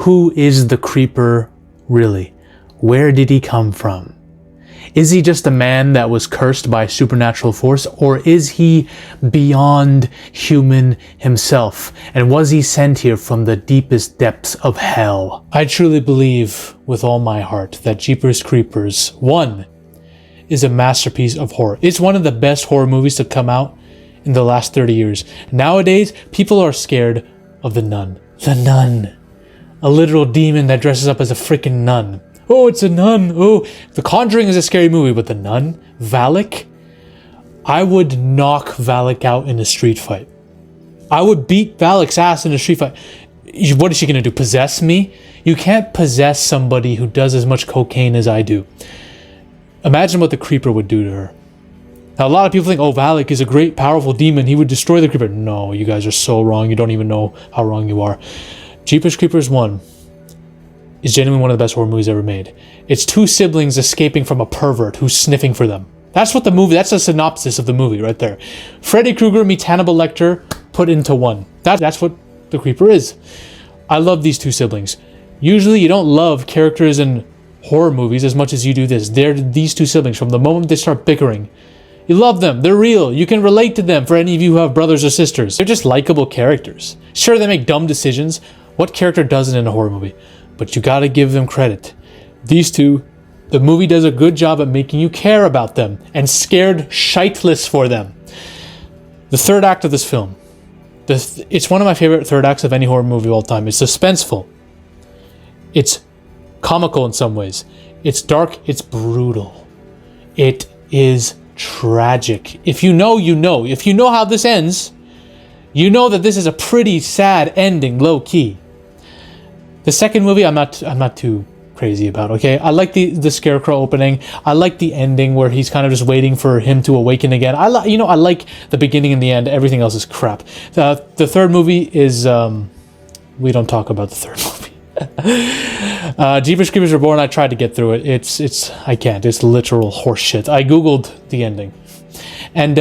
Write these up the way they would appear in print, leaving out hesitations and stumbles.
Who is the creeper really? Where did he come from? Is he just a man that was cursed by a supernatural force, or is he beyond human himself? And was he sent here from the deepest depths of hell? I truly believe with all my heart that Jeepers Creepers 1 is a masterpiece of horror. It's one of the best horror movies to come out in the last 30 years. Nowadays, people are scared of the nun. The nun. A literal demon that dresses up as a freaking nun. Oh, it's a nun. Oh, The Conjuring is a scary movie, but the nun, Valak, I would knock Valak out in a street fight. I would beat Valak's ass in a street fight. What is she gonna do? Possess me? You can't possess somebody who does as much cocaine as I do. Imagine what the creeper would do to her. Now, a lot of people think, oh, Valak is a great, powerful demon. He would destroy the creeper. No, you guys are so wrong. You don't even know how wrong you are. Jeepers Creepers 1 is genuinely one of the best horror movies ever made. It's two siblings escaping from a pervert who's sniffing for them. That's what the movie, that's the synopsis of the movie right there. Freddy Krueger meets Hannibal Lecter put into one. That's what the creeper is. I love these two siblings. Usually you don't love characters in horror movies as much as you do this. They're these two siblings. From the moment they start bickering, you love them. They're real. You can relate to them. For any of you who have brothers or sisters, they're just likable characters. Sure, they make dumb decisions. What character doesn't in a horror movie? But you gotta give them credit. These two, the movie does a good job at making you care about them and scared shiteless for them. The third act of this film, it's one of my favorite third acts of any horror movie of all time. It's suspenseful. It's comical in some ways. It's dark. It's brutal. It is tragic. If you know, you know. If you know how this ends, you know that this is a pretty sad ending, low key. The second movie, I'm not too crazy about. Okay, I like the scarecrow opening. I like the ending where he's kind of just waiting for him to awaken again. I like the beginning and the end. Everything else is crap. The third movie is we don't talk about the third movie. Jeepers Creepers Reborn. I tried to get through it. I can't. It's literal horseshit. I googled the ending, and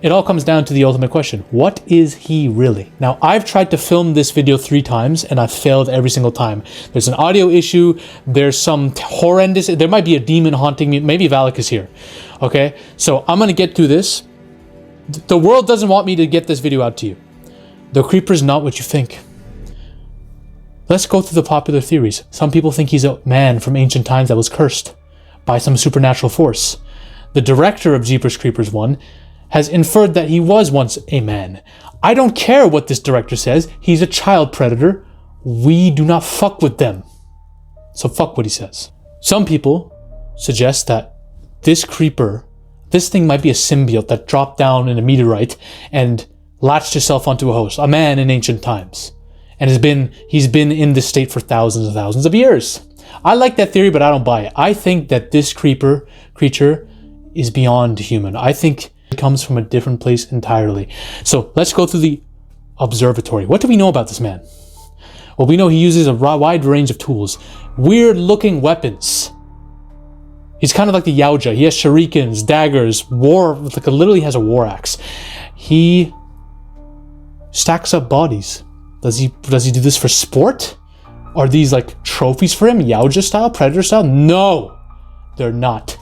it all comes down to the ultimate question. What is he really? Now, I've tried to film this video 3 times and I've failed every single time. There's an audio issue. There's some horrendous... There might be a demon haunting me. Maybe Valak is here. Okay? So I'm going to get through this. The world doesn't want me to get this video out to you. The creeper's not what you think. Let's go through the popular theories. Some people think he's a man from ancient times that was cursed by some supernatural force. The director of Jeepers Creepers 1 has inferred that he was once a man. I don't care what this director says. He's a child predator. We do not fuck with them. So fuck what he says. Some people suggest that this creeper, this thing might be a symbiote that dropped down in a meteorite and latched itself onto a host, a man in ancient times, and he's been in this state for thousands and thousands of years. I like that theory, but I don't buy it. I think that this creature is beyond human. I think it comes from a different place entirely. So let's go through the observatory. What do we know about this man? Well, we know he uses a wide range of tools. Weird looking weapons. He's kind of like the Yaoja. He has shurikens, daggers, literally has a war axe. He stacks up bodies. Does he do this for sport? Are these like trophies for him? Yaoja style? Predator style? No, they're not.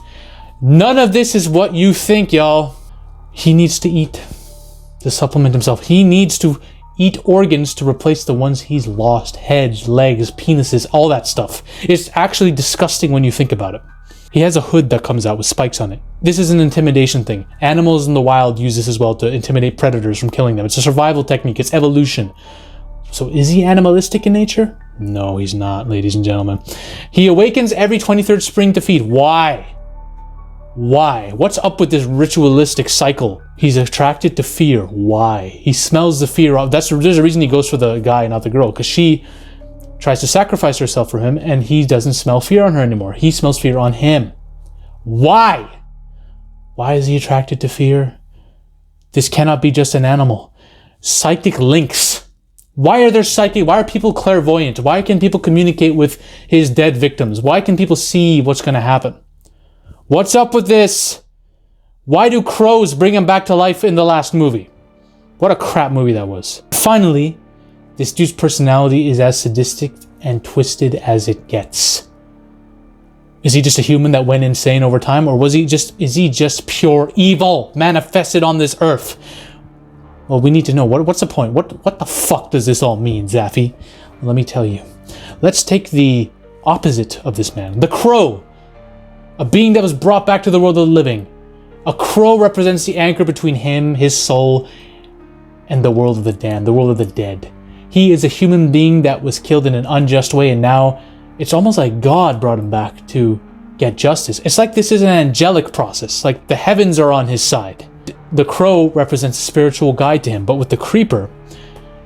None of this is what you think, y'all. He needs to eat to supplement himself. He needs to eat organs to replace the ones he's lost. Heads, legs, penises, all that stuff. It's actually disgusting when you think about it. He has a hood that comes out with spikes on it. This is an intimidation thing. Animals in the wild use this as well to intimidate predators from killing them. It's a survival technique. It's evolution. So is he animalistic in nature? No, he's not, ladies and gentlemen. He awakens every 23rd spring to feed. Why? Why? What's up with this ritualistic cycle? He's attracted to fear. Why? He smells the fear. There's a reason he goes for the guy, not the girl, because she tries to sacrifice herself for him, and he doesn't smell fear on her anymore. He smells fear on him. Why? Why is he attracted to fear? This cannot be just an animal. Psychic links. Why are people clairvoyant? Why can people communicate with his dead victims? Why can people see what's going to happen? What's up with this? Why do crows bring him back to life in the last movie? What a crap movie that was. Finally, this dude's personality is as sadistic and twisted as it gets. Is he just a human that went insane over time, or is he just pure evil manifested on this earth? Well, we need to know. What's the point? What the fuck does this all mean, Zaffy? Well, let me tell you. Let's take the opposite of this man. The crow. A being that was brought back to the world of the living. A crow represents the anchor between him, his soul, and the world of the damned, the world of the dead. He is a human being that was killed in an unjust way, and now it's almost like God brought him back to get justice. It's like this is an angelic process, like the heavens are on his side. The crow represents a spiritual guide to him, but with the creeper,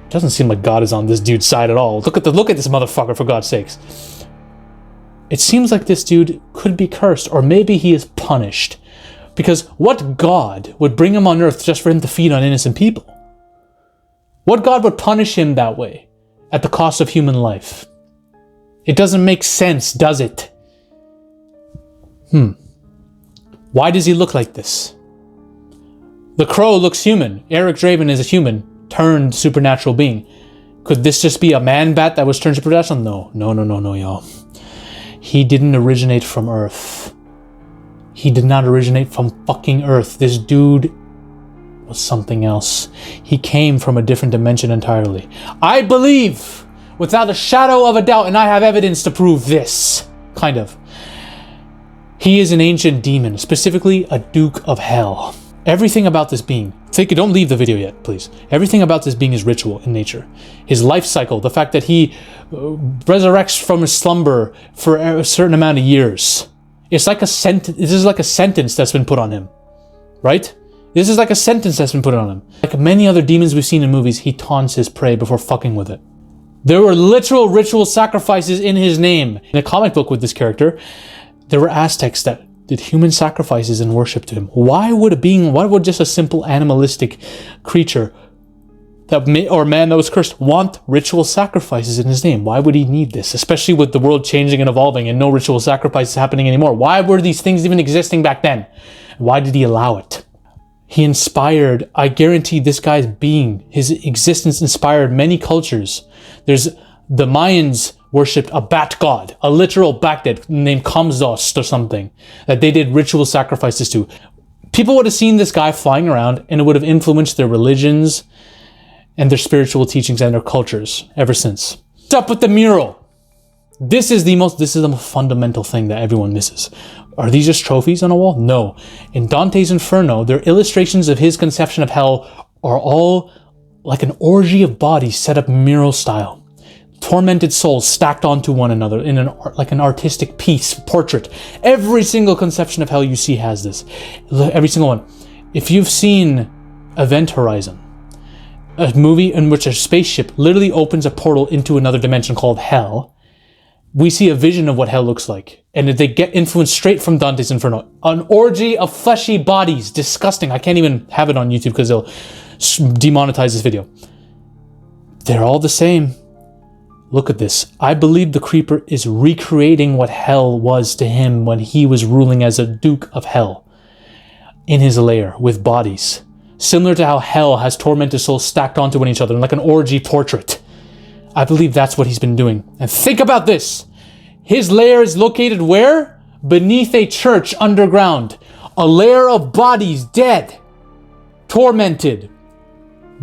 it doesn't seem like God is on this dude's side at all. Look at this motherfucker, for God's sakes. It seems like this dude could be cursed, or maybe he is punished. Because what God would bring him on earth just for him to feed on innocent people? What God would punish him that way, at the cost of human life? It doesn't make sense, does it? Why does he look like this? The crow looks human. Eric Draven is a human turned supernatural being. Could this just be a man bat that was turned supernatural? No, y'all. He didn't originate from Earth. He did not originate from fucking Earth. This dude was something else. He came from a different dimension entirely. I believe, without a shadow of a doubt, and I have evidence to prove this, kind of. He is an ancient demon, specifically a Duke of Hell. Everything about this being, don't leave the video yet, please. Everything about this being is ritual in nature. His life cycle, the fact that he resurrects from his slumber for a certain amount of years. It's like a sentence. This is like a sentence that's been put on him, right? This is like a sentence that's been put on him. Like many other demons we've seen in movies, he taunts his prey before fucking with it. There were literal ritual sacrifices in his name. In a comic book with this character, there were Aztecs that did human sacrifices and worship to him. Why would just a simple animalistic creature or man that was cursed want ritual sacrifices in his name? Why would he need this? Especially with the world changing and evolving and no ritual sacrifices happening anymore. Why were these things even existing back then? Why did he allow it? He inspired, I guarantee this guy's being, his existence inspired many cultures. The Mayans worshipped a bat god, a literal bat god named Kamzost or something, that they did ritual sacrifices to. People would have seen this guy flying around and it would have influenced their religions and their spiritual teachings and their cultures ever since. What's up with the mural? This is the most fundamental thing that everyone misses. Are these just trophies on a wall? No. In Dante's Inferno, their illustrations of his conception of hell are all like an orgy of bodies set up mural style. Tormented souls stacked onto one another in like an artistic piece, portrait. Every single conception of hell you see has this. Every single one. If you've seen Event Horizon, a movie in which a spaceship literally opens a portal into another dimension called hell, we see a vision of what hell looks like. And they get influenced straight from Dante's Inferno. An orgy of fleshy bodies. Disgusting. I can't even have it on YouTube because they'll demonetize this video. They're all the same. Look at this. I believe the creeper is recreating what hell was to him when he was ruling as a Duke of Hell in his lair with bodies. Similar to how hell has tormented souls stacked onto each other like an orgy portrait. I believe that's what he's been doing. And think about this. His lair is located where? Beneath a church underground. A lair of bodies dead, tormented.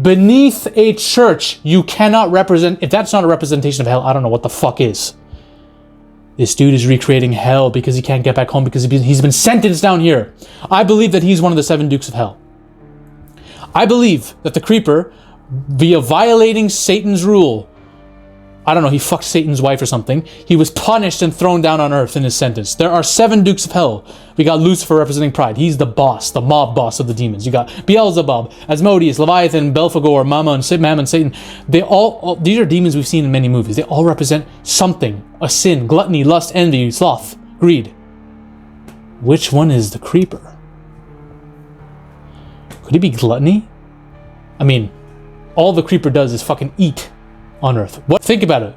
Beneath a church, you cannot represent. If that's not a representation of hell, I don't know what the fuck is. This dude is recreating hell because he can't get back home because he's been sentenced down here. I believe that he's one of the 7 Dukes of Hell. I believe that the creeper, via violating Satan's rule, I don't know, he fucked Satan's wife or something. He was punished and thrown down on earth in his sentence. There are 7 Dukes of Hell. We got Lucifer representing pride. He's the boss, the mob boss of the demons. You got Beelzebub, Asmodeus, Leviathan, Belphegor, Mammon, Satan. They all, these are demons we've seen in many movies. They all represent something. A sin, gluttony, lust, envy, sloth, greed. Which one is the creeper? Could he be gluttony? I mean, all the creeper does is fucking eat on earth. Think about it.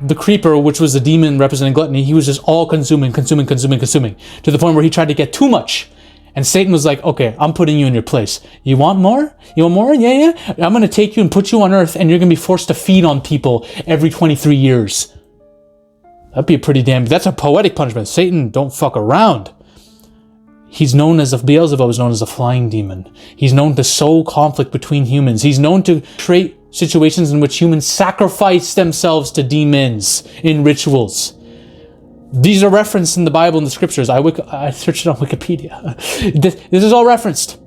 The creeper, which was the demon representing gluttony, he was just all consuming, to the point where he tried to get too much. And Satan was like, okay, I'm putting you in your place. You want more? You want more? Yeah. I'm going to take you and put you on earth, and you're going to be forced to feed on people every 23 years. That'd be pretty damn... That's a poetic punishment. Satan, don't fuck around. He's known as... Beelzebub is known as a flying demon. He's known to sow conflict between humans. He's known to create situations in which humans sacrifice themselves to demons in rituals. These are referenced in the Bible and the scriptures. I searched it on Wikipedia. This is all referenced.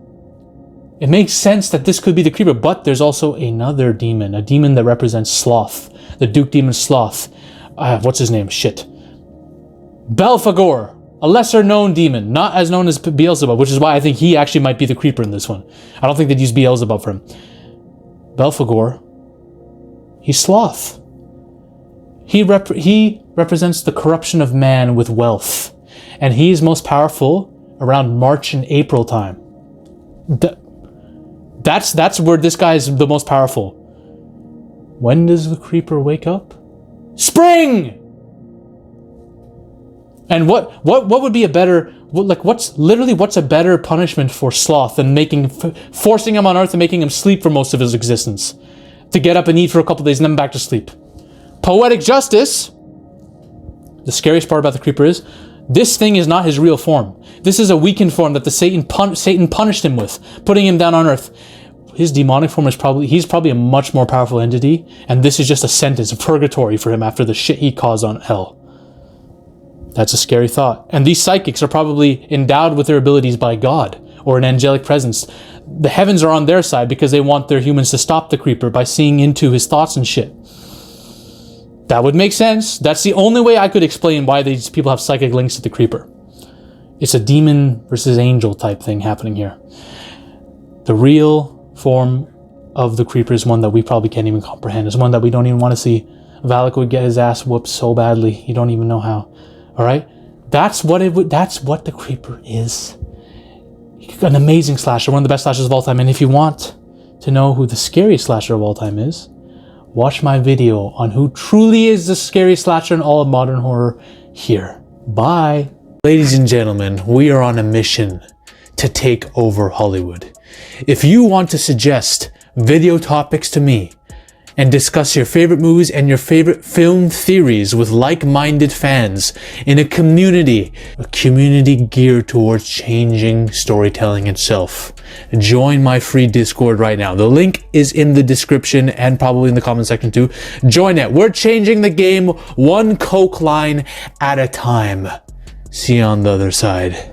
It makes sense that this could be the creeper, but there's also another demon, a demon that represents sloth, the Duke demon Sloth. What's his name? Shit. Belphegor, a lesser known demon, not as known as Beelzebub, which is why I think he actually might be the creeper in this one. I don't think they'd use Beelzebub for him. Belphegor, he's sloth. He represents the corruption of man with wealth, and he's most powerful around March and April time. That's where this guy is the most powerful. When does the creeper wake up? Spring! And what would be a better... what's a better punishment for sloth than forcing him on earth and making him sleep for most of his existence? To get up and eat for a couple days and then back to sleep. Poetic justice! The scariest part about the creeper is, this thing is not his real form. This is a weakened form that Satan punished him with, putting him down on earth. His demonic form is he's probably a much more powerful entity, and this is just a sentence, a purgatory for him after the shit he caused on hell. That's a scary thought. And these psychics are probably endowed with their abilities by God, or an angelic presence. The heavens are on their side because they want their humans to stop the creeper by seeing into his thoughts and shit. That would make sense. That's the only way I could explain why these people have psychic links to the creeper. It's a demon versus angel type thing happening here. The real form of the creeper is one that we probably can't even comprehend. It's one that we don't even want to see. Valak would get his ass whooped so badly. You don't even know how. All right? That's what the creeper is. An amazing slasher, one of the best slashers of all time. And if you want to know who the scariest slasher of all time is, watch my video on who truly is the scariest slasher in all of modern horror here. Bye. Ladies and gentlemen, we are on a mission to take over Hollywood. If you want to suggest video topics to me and discuss your favorite movies and your favorite film theories with like-minded fans in a community geared towards changing storytelling itself, join my free Discord right now. The link is in the description and probably in the comment section too. Join it. We're changing the game one Coke line at a time. See you on the other side.